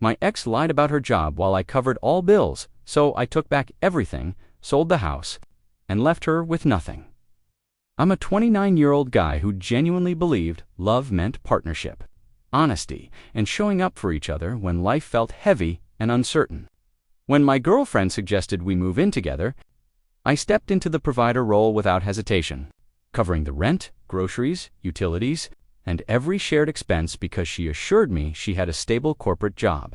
My ex lied about her job while I covered all bills, so I took back everything, sold the house, and left her with nothing. I'm a 29-year-old guy who genuinely believed love meant partnership, honesty, and showing up for each other when life felt heavy and uncertain. When my girlfriend suggested we move in together, I stepped into the provider role without hesitation, covering the rent, groceries, utilities, and every shared expense because she assured me she had a stable corporate job.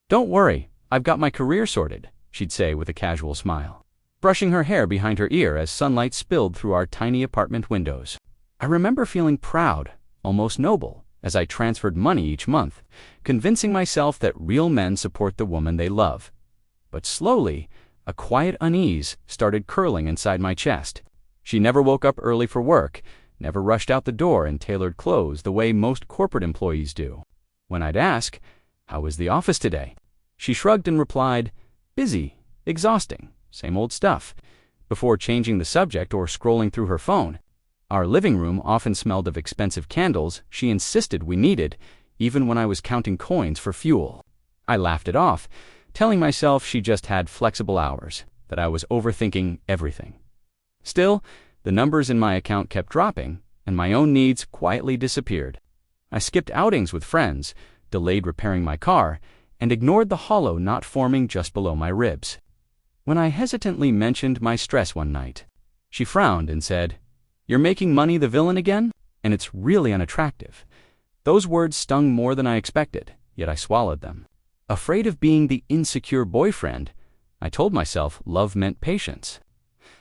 "Don't worry, I've got my career sorted," she'd say with a casual smile, brushing her hair behind her ear as sunlight spilled through our tiny apartment windows. I remember feeling proud, almost noble, as I transferred money each month, convincing myself that real men support the woman they love. But slowly, a quiet unease started curling inside my chest. She never woke up early for work, never rushed out the door in tailored clothes the way most corporate employees do. When I'd ask, "How was the office today?" she shrugged and replied, "Busy, exhausting, same old stuff," before changing the subject or scrolling through her phone. Our living room often smelled of expensive candles she insisted we needed, even when I was counting coins for fuel. I laughed it off, telling myself she just had flexible hours, that I was overthinking everything. Still, the numbers in my account kept dropping, and my own needs quietly disappeared. I skipped outings with friends, delayed repairing my car, and ignored the hollow knot forming just below my ribs. When I hesitantly mentioned my stress one night, she frowned and said, "You're making money the villain again? And it's really unattractive." Those words stung more than I expected, yet I swallowed them. Afraid of being the insecure boyfriend, I told myself love meant patience,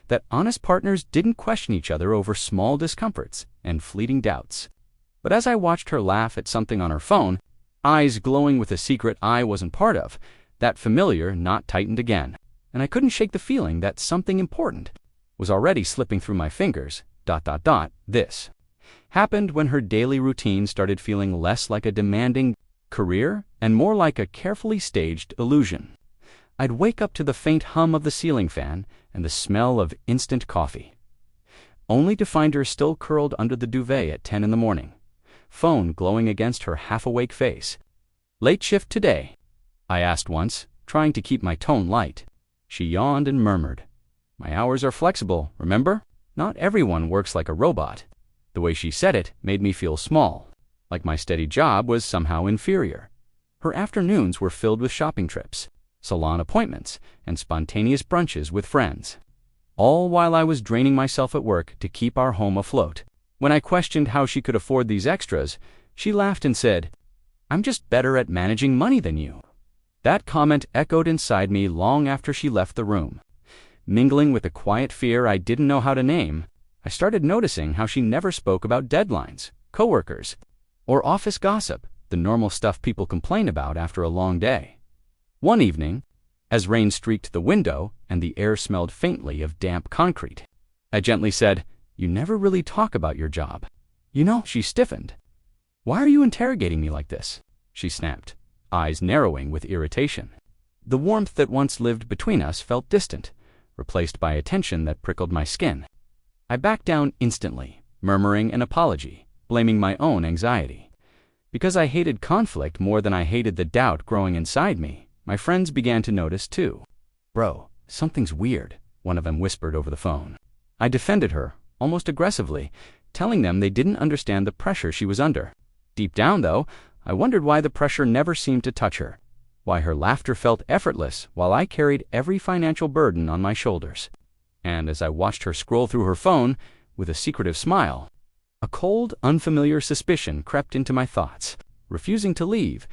that honest partners didn't question each other over small discomforts and fleeting doubts. But as I watched her laugh at something on her phone, eyes glowing with a secret I wasn't part of, that familiar knot tightened again, and I couldn't shake the feeling that something important was already slipping through my fingers. This happened when her daily routine started feeling less like a demanding career and more like a carefully staged illusion. I'd wake up to the faint hum of the ceiling fan and the smell of instant coffee, only to find her still curled under the duvet at 10 in the morning, phone glowing against her half-awake face. "Late shift today?" I asked once, trying to keep my tone light. She yawned and murmured, "My hours are flexible, remember? Not everyone works like a robot." The way she said it made me feel small, like my steady job was somehow inferior. Her afternoons were filled with shopping trips, salon appointments, and spontaneous brunches with friends, all while I was draining myself at work to keep our home afloat. When I questioned how she could afford these extras, she laughed and said, "I'm just better at managing money than you." That comment echoed inside me long after she left the room. Mingling with a quiet fear I didn't know how to name, I started noticing how she never spoke about deadlines, coworkers, or office gossip, the normal stuff people complain about after a long day. One evening, as rain streaked the window and the air smelled faintly of damp concrete, I gently said, "You never really talk about your job." She stiffened. "Why are you interrogating me like this?" she snapped, eyes narrowing with irritation. The warmth that once lived between us felt distant, replaced by a tension that prickled my skin. I backed down instantly, murmuring an apology, blaming my own anxiety. Because I hated conflict more than I hated the doubt growing inside me, my friends began to notice too. "Bro, something's weird," one of them whispered over the phone. I defended her, almost aggressively, telling them they didn't understand the pressure she was under. Deep down, though, I wondered why the pressure never seemed to touch her, why her laughter felt effortless while I carried every financial burden on my shoulders. And as I watched her scroll through her phone with a secretive smile, a cold, unfamiliar suspicion crept into my thoughts, refusing to leave.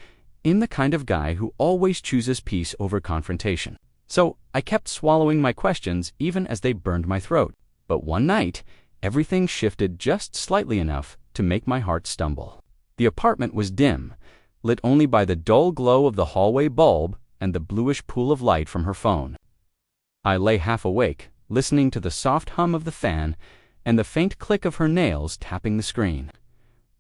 I'm the kind of guy who always chooses peace over confrontation. So I kept swallowing my questions even as they burned my throat. But one night, everything shifted just slightly enough to make my heart stumble. The apartment was dim, lit only by the dull glow of the hallway bulb and the bluish pool of light from her phone. I lay half awake, listening to the soft hum of the fan and the faint click of her nails tapping the screen.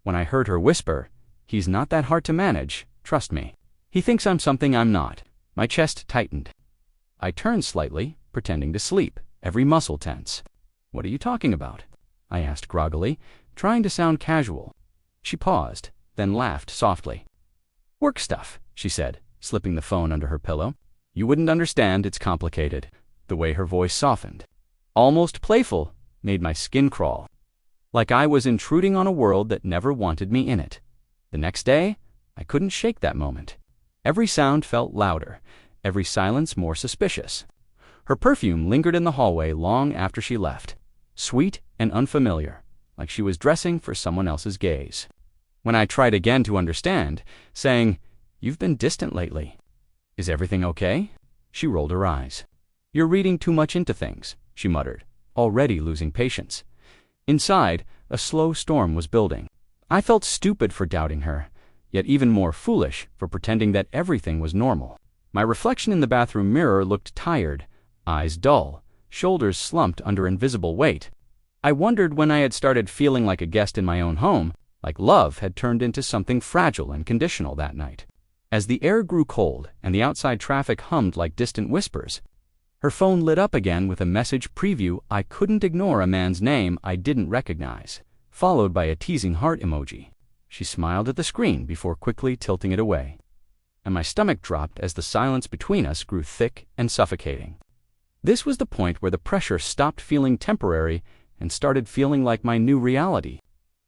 When I heard her whisper, "He's not that hard to manage, trust me. He thinks I'm something I'm not," my chest tightened. I turned slightly, pretending to sleep, every muscle tense. "What are you talking about?" I asked groggily, trying to sound casual. She paused, then laughed softly. "Work stuff," she said, slipping the phone under her pillow. "You wouldn't understand, it's complicated." The way her voice softened, almost playful, made my skin crawl, like I was intruding on a world that never wanted me in it. The next day, I couldn't shake that moment. Every sound felt louder, every silence more suspicious. Her perfume lingered in the hallway long after she left, sweet and unfamiliar, like she was dressing for someone else's gaze. When I tried again to understand, saying, "You've been distant lately. Is everything okay?" she rolled her eyes. "You're reading too much into things," she muttered, already losing patience. Inside, a slow storm was building. I felt stupid for doubting her, yet even more foolish for pretending that everything was normal. My reflection in the bathroom mirror looked tired, eyes dull, shoulders slumped under invisible weight. I wondered when I had started feeling like a guest in my own home, like love had turned into something fragile and conditional that night. As the air grew cold and the outside traffic hummed like distant whispers, her phone lit up again with a message preview. I couldn't ignore a man's name I didn't recognize, followed by a teasing heart emoji. She smiled at the screen before quickly tilting it away, and my stomach dropped as the silence between us grew thick and suffocating. This was the point where the pressure stopped feeling temporary and started feeling like my new reality.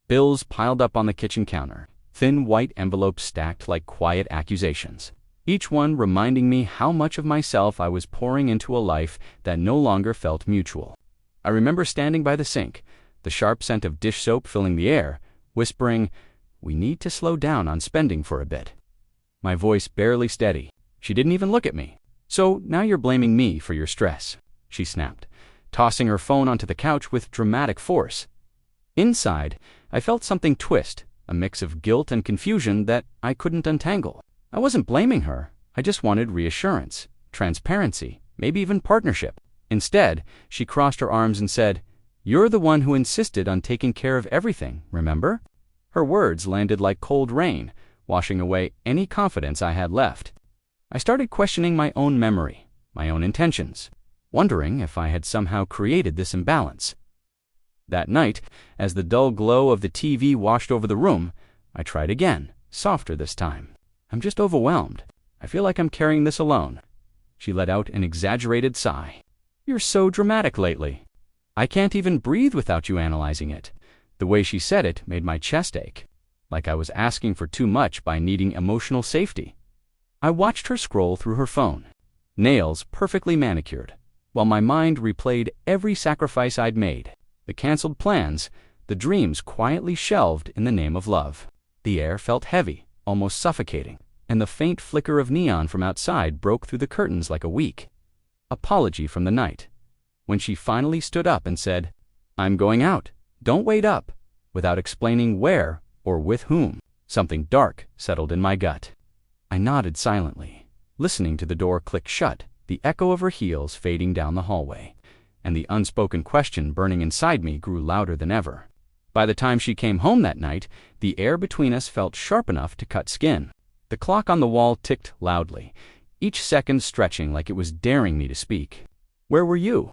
Bills piled up on the kitchen counter, thin white envelopes stacked like quiet accusations, each one reminding me how much of myself I was pouring into a life that no longer felt mutual. I remember standing by the sink, the sharp scent of dish soap filling the air, whispering, "We need to slow down on spending for a bit." My voice barely steady. She didn't even look at me. "So now you're blaming me for your stress," she snapped, tossing her phone onto the couch with dramatic force. Inside, I felt something twist, a mix of guilt and confusion that I couldn't untangle. I wasn't blaming her. I just wanted reassurance, transparency, maybe even partnership. Instead, she crossed her arms and said, "You're the one who insisted on taking care of everything, remember?" Her words landed like cold rain, washing away any confidence I had left. I started questioning my own memory, my own intentions, wondering if I had somehow created this imbalance. That night, as the dull glow of the TV washed over the room, I tried again, softer this time. "I'm just overwhelmed. I feel like I'm carrying this alone." She let out an exaggerated sigh. "You're so dramatic lately. I can't even breathe without you analyzing it." The way she said it made my chest ache, like I was asking for too much by needing emotional safety. I watched her scroll through her phone, nails perfectly manicured, while my mind replayed every sacrifice I'd made, the canceled plans, the dreams quietly shelved in the name of love. The air felt heavy, almost suffocating, and the faint flicker of neon from outside broke through the curtains like a weak apology from the night. When she finally stood up and said, "I'm going out, don't wait up," without explaining where or with whom, something dark settled in my gut. I nodded silently, listening to the door click shut, the echo of her heels fading down the hallway, and the unspoken question burning inside me grew louder than ever. By the time she came home that night, the air between us felt sharp enough to cut skin. The clock on the wall ticked loudly, each second stretching like it was daring me to speak. "Where were you?"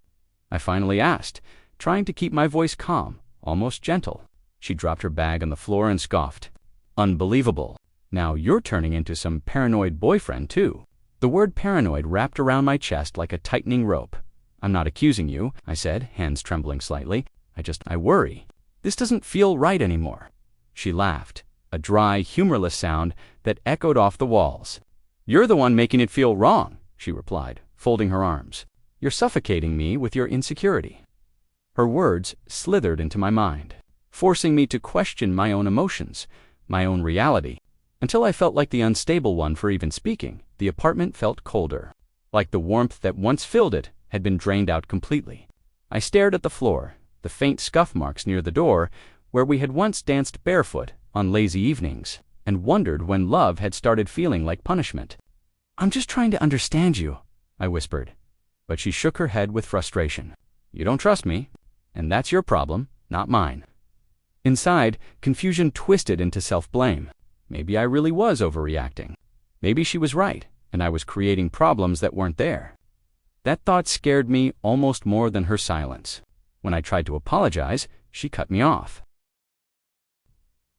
I finally asked, trying to keep my voice calm, almost gentle. She dropped her bag on the floor and scoffed. "Unbelievable. Now you're turning into some paranoid boyfriend, too." The word paranoid wrapped around my chest like a tightening rope. "I'm not accusing you," I said, hands trembling slightly. I worry. This doesn't feel right anymore." She laughed, a dry, humorless sound that echoed off the walls. "You're the one making it feel wrong," she replied, folding her arms. "You're suffocating me with your insecurity." Her words slithered into my mind, forcing me to question my own emotions, my own reality. Until I felt like the unstable one for even speaking, the apartment felt colder, like the warmth that once filled it had been drained out completely. I stared at the floor, the faint scuff marks near the door, where we had once danced barefoot on lazy evenings, and wondered when love had started feeling like punishment. "I'm just trying to understand you," I whispered. But she shook her head with frustration. "You don't trust me, and that's your problem, not mine." Inside, confusion twisted into self-blame. Maybe I really was overreacting. Maybe she was right, and I was creating problems that weren't there. That thought scared me almost more than her silence. When I tried to apologize, she cut me off.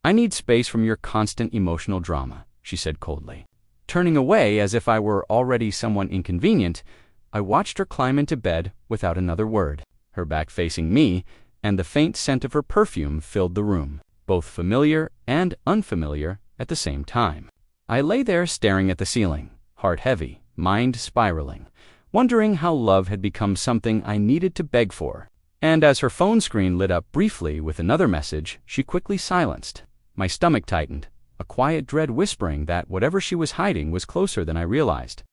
"I need space from your constant emotional drama," she said coldly. Turning away as if I were already someone inconvenient, I watched her climb into bed without another word, her back facing me, and the faint scent of her perfume filled the room, both familiar and unfamiliar at the same time. I lay there staring at the ceiling, heart heavy, mind spiraling, wondering how love had become something I needed to beg for. And as her phone screen lit up briefly with another message, she quickly silenced. My stomach tightened, a quiet dread whispering that whatever she was hiding was closer than I realized.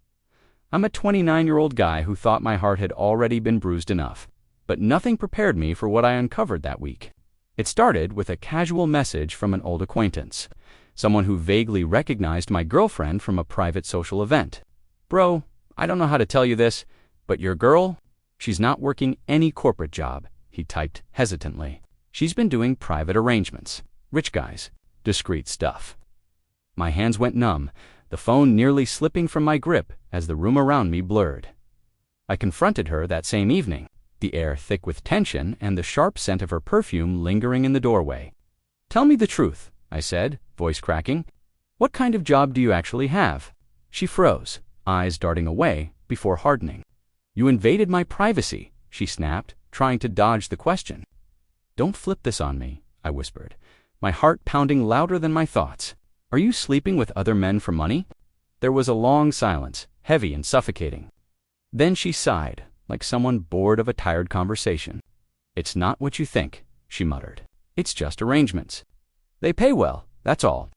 I'm a 29-year-old guy who thought my heart had already been bruised enough, but nothing prepared me for what I uncovered that week. It started with a casual message from an old acquaintance, someone who vaguely recognized my girlfriend from a private social event. "Bro, I don't know how to tell you this, but your girl, she's not working any corporate job," he typed hesitantly. "She's been doing private arrangements. Rich guys. Discreet stuff." My hands went numb, the phone nearly slipping from my grip as the room around me blurred. I confronted her that same evening, the air thick with tension and the sharp scent of her perfume lingering in the doorway. "Tell me the truth," I said, voice cracking. "What kind of job do you actually have?" She froze, eyes darting away before hardening. "You invaded my privacy," she snapped, trying to dodge the question. "Don't flip this on me," I whispered, my heart pounding louder than my thoughts. "Are you sleeping with other men for money?" There was a long silence, heavy and suffocating. Then she sighed, like someone bored of a tired conversation. "It's not what you think," she muttered. "It's just arrangements. They pay well, that's all."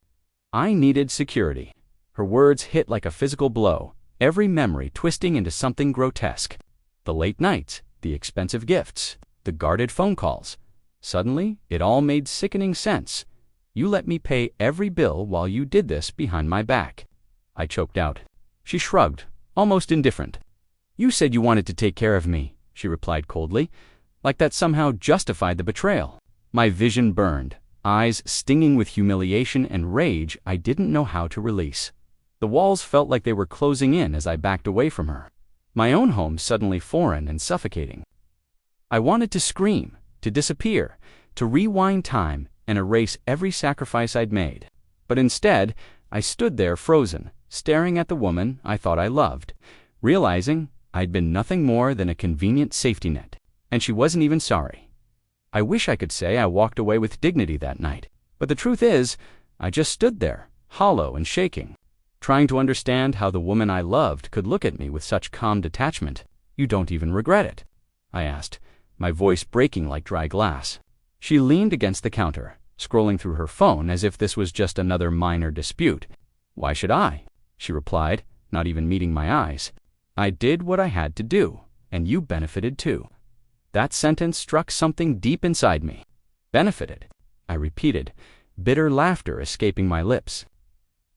I needed security. Her words hit like a physical blow, every memory twisting into something grotesque. The late nights, the expensive gifts, the guarded phone calls. Suddenly, it all made sickening sense. "You let me pay every bill while you did this behind my back." I choked out. She shrugged, almost indifferent. "You said you wanted to take care of me," she replied coldly, like that somehow justified the betrayal. My vision burned, eyes stinging with humiliation and rage I didn't know how to release. The walls felt like they were closing in as I backed away from her, my own home suddenly foreign and suffocating. I wanted to scream, to disappear, to rewind time and erase every sacrifice I'd made. But instead, I stood there frozen, staring at the woman I thought I loved, realizing I'd been nothing more than a convenient safety net, and she wasn't even sorry. I wish I could say I walked away with dignity that night, but the truth is, I just stood there, hollow and shaking, trying to understand how the woman I loved could look at me with such calm detachment. "You don't even regret it?" I asked, my voice breaking like dry glass. She leaned against the counter, scrolling through her phone as if this was just another minor dispute. "Why should I?" she replied, not even meeting my eyes. "I did what I had to do, and you benefited too." That sentence struck something deep inside me. "Benefited?" I repeated, bitter laughter escaping my lips.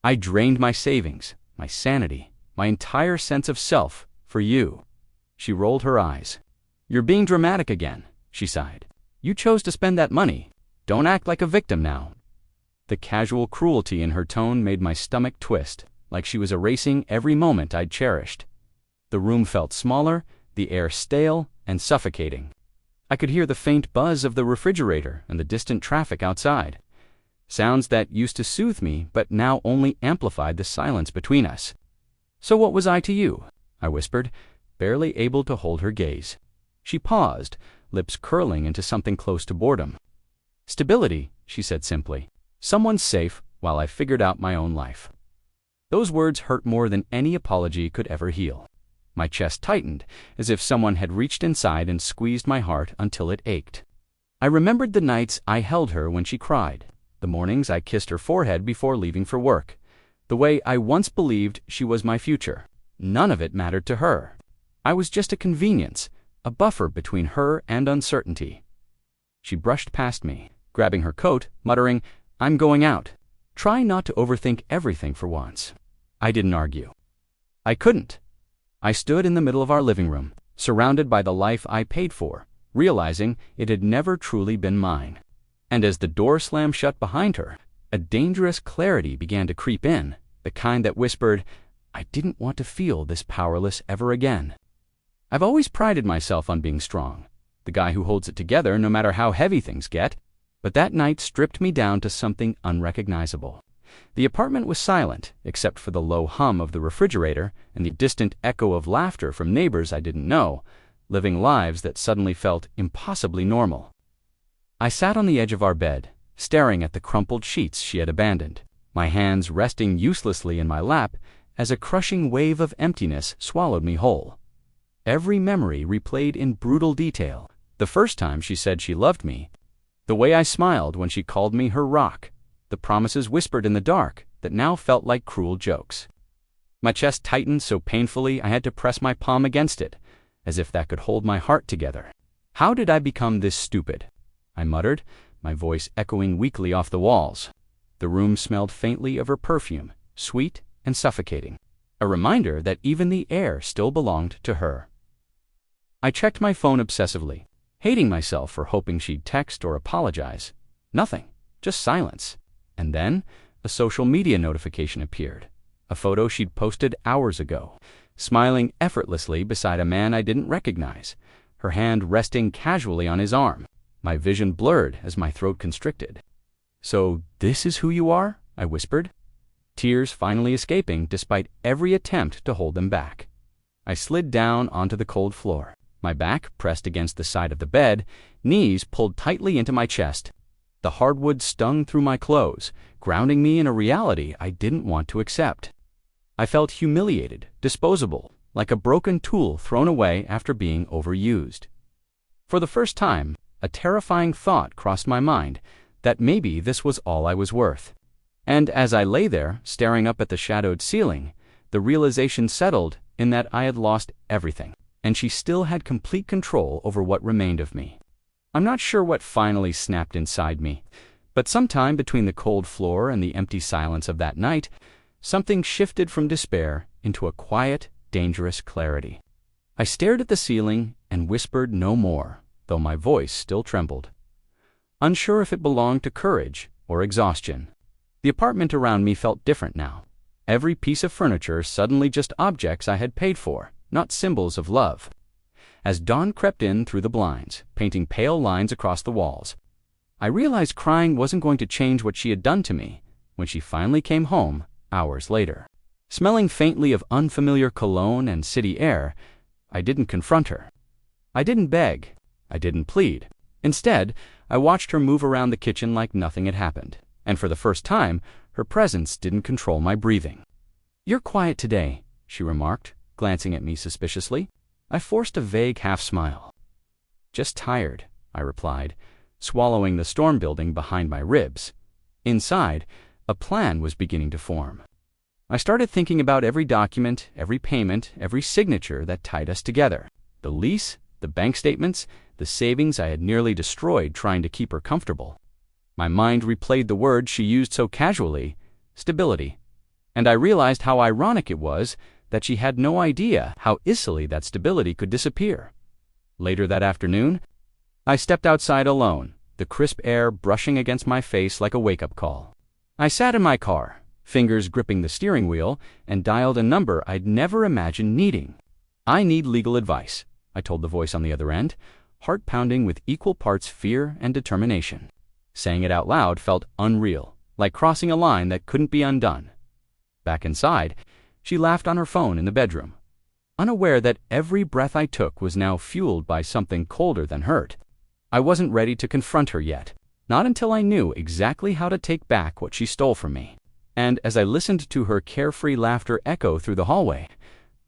"I drained my savings, my sanity, my entire sense of self for you." She rolled her eyes. "You're being dramatic again," she sighed. "You chose to spend that money. Don't act like a victim now." The casual cruelty in her tone made my stomach twist, like she was erasing every moment I'd cherished. The room felt smaller, the air stale and suffocating. I could hear the faint buzz of the refrigerator and the distant traffic outside. Sounds that used to soothe me, but now only amplified the silence between us. "So what was I to you?" I whispered, barely able to hold her gaze. She paused, lips curling into something close to boredom. "Stability," she said simply. "Someone safe while I figured out my own life." Those words hurt more than any apology could ever heal. My chest tightened, as if someone had reached inside and squeezed my heart until it ached. I remembered the nights I held her when she cried, the mornings I kissed her forehead before leaving for work, the way I once believed she was my future. None of it mattered to her. I was just a convenience, a buffer between her and uncertainty. She brushed past me, grabbing her coat, muttering, "I'm going out. Try not to overthink everything for once." I didn't argue. I couldn't. I stood in the middle of our living room, surrounded by the life I paid for, realizing it had never truly been mine. And as the door slammed shut behind her, a dangerous clarity began to creep in, the kind that whispered, I didn't want to feel this powerless ever again. I've always prided myself on being strong, the guy who holds it together no matter how heavy things get, but that night stripped me down to something unrecognizable. The apartment was silent, except for the low hum of the refrigerator and the distant echo of laughter from neighbors I didn't know, living lives that suddenly felt impossibly normal. I sat on the edge of our bed, staring at the crumpled sheets she had abandoned, my hands resting uselessly in my lap as a crushing wave of emptiness swallowed me whole. Every memory replayed in brutal detail. The first time she said she loved me, the way I smiled when she called me her rock, the promises whispered in the dark that now felt like cruel jokes. My chest tightened so painfully I had to press my palm against it, as if that could hold my heart together. How did I become this stupid? I muttered, my voice echoing weakly off the walls. The room smelled faintly of her perfume, sweet and suffocating, a reminder that even the air still belonged to her. I checked my phone obsessively, hating myself for hoping she'd text or apologize. Nothing, just silence. And then, a social media notification appeared, a photo she'd posted hours ago, smiling effortlessly beside a man I didn't recognize, her hand resting casually on his arm. My vision blurred as my throat constricted. "So this is who you are?" I whispered, tears finally escaping despite every attempt to hold them back. I slid down onto the cold floor, my back pressed against the side of the bed, knees pulled tightly into my chest. The hardwood stung through my clothes, grounding me in a reality I didn't want to accept. I felt humiliated, disposable, like a broken tool thrown away after being overused. For the first time, a terrifying thought crossed my mind that maybe this was all I was worth. And as I lay there, staring up at the shadowed ceiling, the realization settled in that I had lost everything, and she still had complete control over what remained of me. I'm not sure what finally snapped inside me, but sometime between the cold floor and the empty silence of that night, something shifted from despair into a quiet, dangerous clarity. I stared at the ceiling and whispered no more, though my voice still trembled, unsure if it belonged to courage or exhaustion. The apartment around me felt different now. Every piece of furniture suddenly just objects I had paid for, not symbols of love. As dawn crept in through the blinds, painting pale lines across the walls, I realized crying wasn't going to change what she had done to me when she finally came home hours later. Smelling faintly of unfamiliar cologne and city air, I didn't confront her. I didn't beg. I didn't plead. Instead, I watched her move around the kitchen like nothing had happened, and for the first time, her presence didn't control my breathing. "You're quiet today," she remarked, glancing at me suspiciously. I forced a vague half-smile. "Just tired," I replied, swallowing the storm building behind my ribs. Inside, a plan was beginning to form. I started thinking about every document, every payment, every signature that tied us together. The lease, the bank statements, the savings I had nearly destroyed trying to keep her comfortable. My mind replayed the word she used so casually, stability. And I realized how ironic it was that she had no idea how easily that stability could disappear. Later that afternoon, I stepped outside alone, the crisp air brushing against my face like a wake-up call. I sat in my car, fingers gripping the steering wheel, and dialed a number I'd never imagined needing. "I need legal advice," I told the voice on the other end, heart pounding with equal parts fear and determination. Saying it out loud felt unreal, like crossing a line that couldn't be undone. Back inside, she laughed on her phone in the bedroom, unaware that every breath I took was now fueled by something colder than hurt. I wasn't ready to confront her yet, not until I knew exactly how to take back what she stole from me. And as I listened to her carefree laughter echo through the hallway,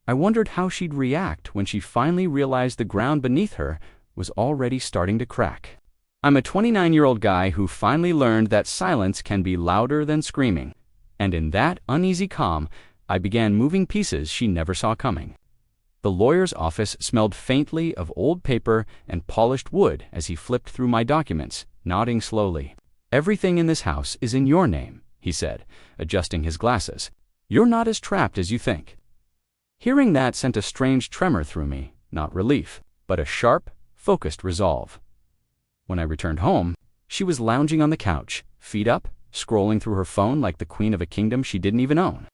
I wondered how she'd react when she finally realized the ground beneath her was already starting to crack. I'm a 29-year-old guy who finally learned that silence can be louder than screaming, and in that uneasy calm, I began moving pieces she never saw coming. The lawyer's office smelled faintly of old paper and polished wood as he flipped through my documents, nodding slowly. "Everything in this house is in your name," he said, adjusting his glasses. "You're not as trapped as you think." Hearing that sent a strange tremor through me, not relief, but a sharp, focused resolve. When I returned home, she was lounging on the couch, feet up, scrolling through her phone like the queen of a kingdom she didn't even own.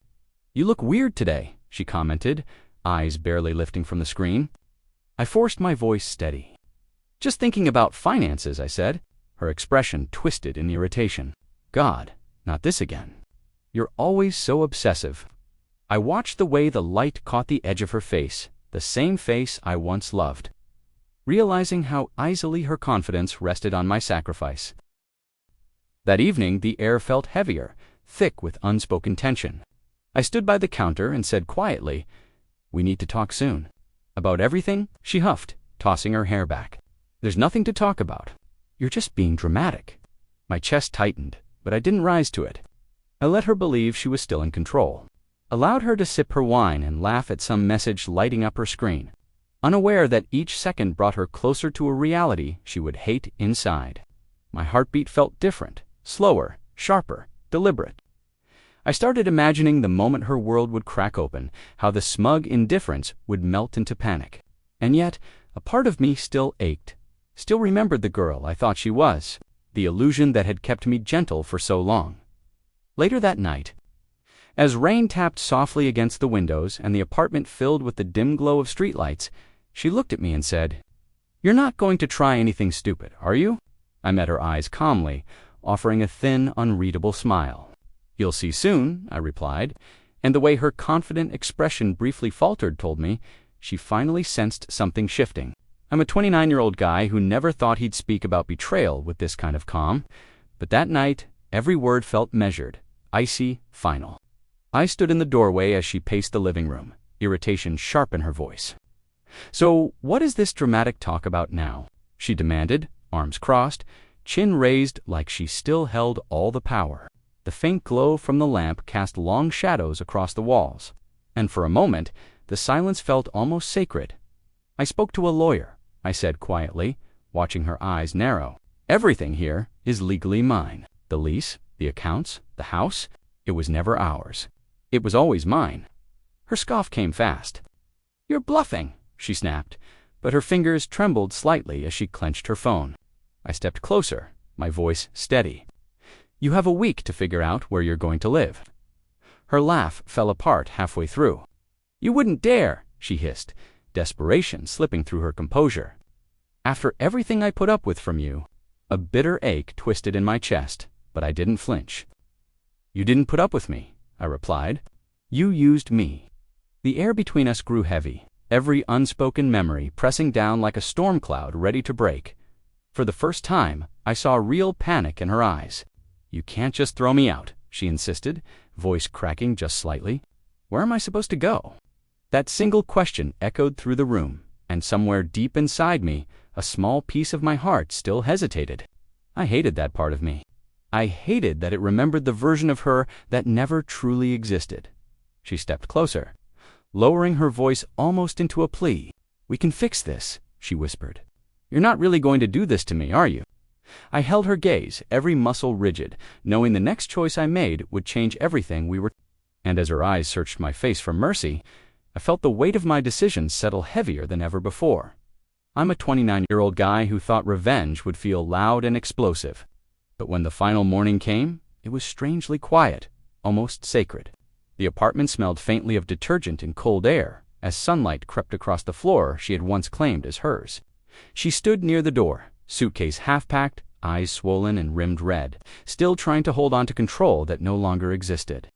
"You look weird today," she commented, eyes barely lifting from the screen. I forced my voice steady. "Just thinking about finances," I said, her expression twisted in irritation. God, not this again. You're always so obsessive." I watched the way the light caught the edge of her face, the same face I once loved, realizing how easily her confidence rested on my sacrifice. That evening, the air felt heavier, thick with unspoken tension. I stood by the counter and said quietly, "We need to talk soon." "About everything?" she huffed, tossing her hair back. "There's nothing to talk about. You're just being dramatic." My chest tightened, but I didn't rise to it. I let her believe she was still in control, allowed her to sip her wine and laugh at some message lighting up her screen, unaware that each second brought her closer to a reality she would hate inside. My heartbeat felt different, slower, sharper, deliberate. I started imagining the moment her world would crack open, how the smug indifference would melt into panic. And yet, a part of me still ached, still remembered the girl I thought she was, the illusion that had kept me gentle for so long. Later that night, as rain tapped softly against the windows and the apartment filled with the dim glow of streetlights, she looked at me and said, "You're not going to try anything stupid, are you?" I met her eyes calmly, offering a thin, unreadable smile. "You'll see soon," I replied, and the way her confident expression briefly faltered told me she finally sensed something shifting. I'm a 29-year-old guy who never thought he'd speak about betrayal with this kind of calm, but that night, every word felt measured, icy, final. I stood in the doorway as she paced the living room, irritation sharp in her voice. "So, what is this dramatic talk about now?" she demanded, arms crossed, chin raised like she still held all the power. The faint glow from the lamp cast long shadows across the walls, and for a moment, the silence felt almost sacred. "I spoke to a lawyer," I said quietly, watching her eyes narrow. "Everything here is legally mine. The lease, the accounts, the house. It was never ours. It was always mine." Her scoff came fast. "You're bluffing," she snapped, but her fingers trembled slightly as she clenched her phone. I stepped closer, my voice steady. "You have a week to figure out where you're going to live." Her laugh fell apart halfway through. "You wouldn't dare," she hissed, desperation slipping through her composure. "After everything I put up with from you." A bitter ache twisted in my chest, but I didn't flinch. "You didn't put up with me," I replied. "You used me." The air between us grew heavy, every unspoken memory pressing down like a storm cloud ready to break. For the first time, I saw real panic in her eyes. "You can't just throw me out," she insisted, voice cracking just slightly. "Where am I supposed to go?" That single question echoed through the room, and somewhere deep inside me, a small piece of my heart still hesitated. I hated that part of me. I hated that it remembered the version of her that never truly existed. She stepped closer, lowering her voice almost into a plea. "We can fix this," she whispered. "You're not really going to do this to me, are you?" I held her gaze, every muscle rigid, knowing the next choice I made would change everything we were. And as her eyes searched my face for mercy, I felt the weight of my decision settle heavier than ever before. I'm a 29-year-old guy who thought revenge would feel loud and explosive. But when the final morning came, it was strangely quiet, almost sacred. The apartment smelled faintly of detergent and cold air, as sunlight crept across the floor she had once claimed as hers. She stood near the door, suitcase half-packed, eyes swollen and rimmed red, still trying to hold on to control that no longer existed.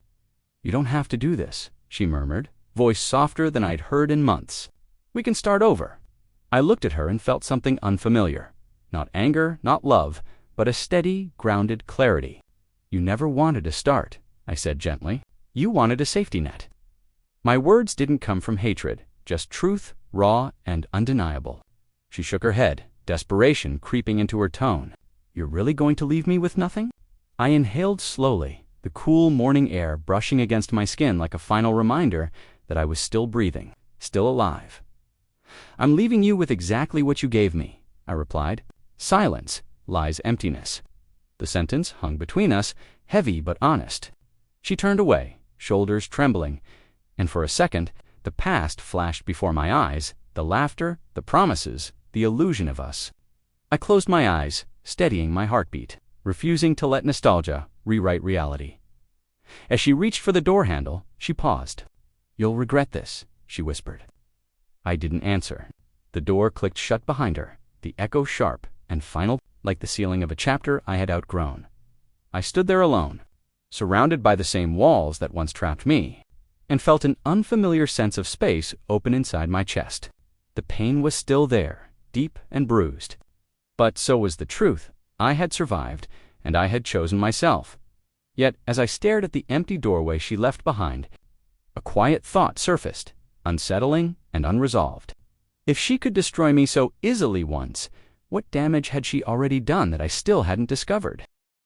"You don't have to do this," she murmured, voice softer than I'd heard in months. "We can start over." I looked at her and felt something unfamiliar. Not anger, not love, but a steady, grounded clarity. "You never wanted to start," I said gently. "You wanted a safety net." My words didn't come from hatred, just truth, raw and undeniable. She shook her head, desperation creeping into her tone. "You're really going to leave me with nothing?" I inhaled slowly, the cool morning air brushing against my skin like a final reminder that I was still breathing, still alive. "I'm leaving you with exactly what you gave me," I replied. "Silence lies emptiness." The sentence hung between us, heavy but honest. She turned away, shoulders trembling, and for a second, the past flashed before my eyes, the laughter, the promises, the illusion of us. I closed my eyes, steadying my heartbeat, refusing to let nostalgia rewrite reality. As she reached for the door handle, she paused. "You'll regret this," she whispered. I didn't answer. The door clicked shut behind her, the echo sharp and final, like the ceiling of a chapter I had outgrown. I stood there alone, surrounded by the same walls that once trapped me, and felt an unfamiliar sense of space open inside my chest. The pain was still there, deep and bruised. But so was the truth. I had survived, and I had chosen myself. Yet, as I stared at the empty doorway she left behind, a quiet thought surfaced, unsettling and unresolved. If she could destroy me so easily once, what damage had she already done that I still hadn't discovered?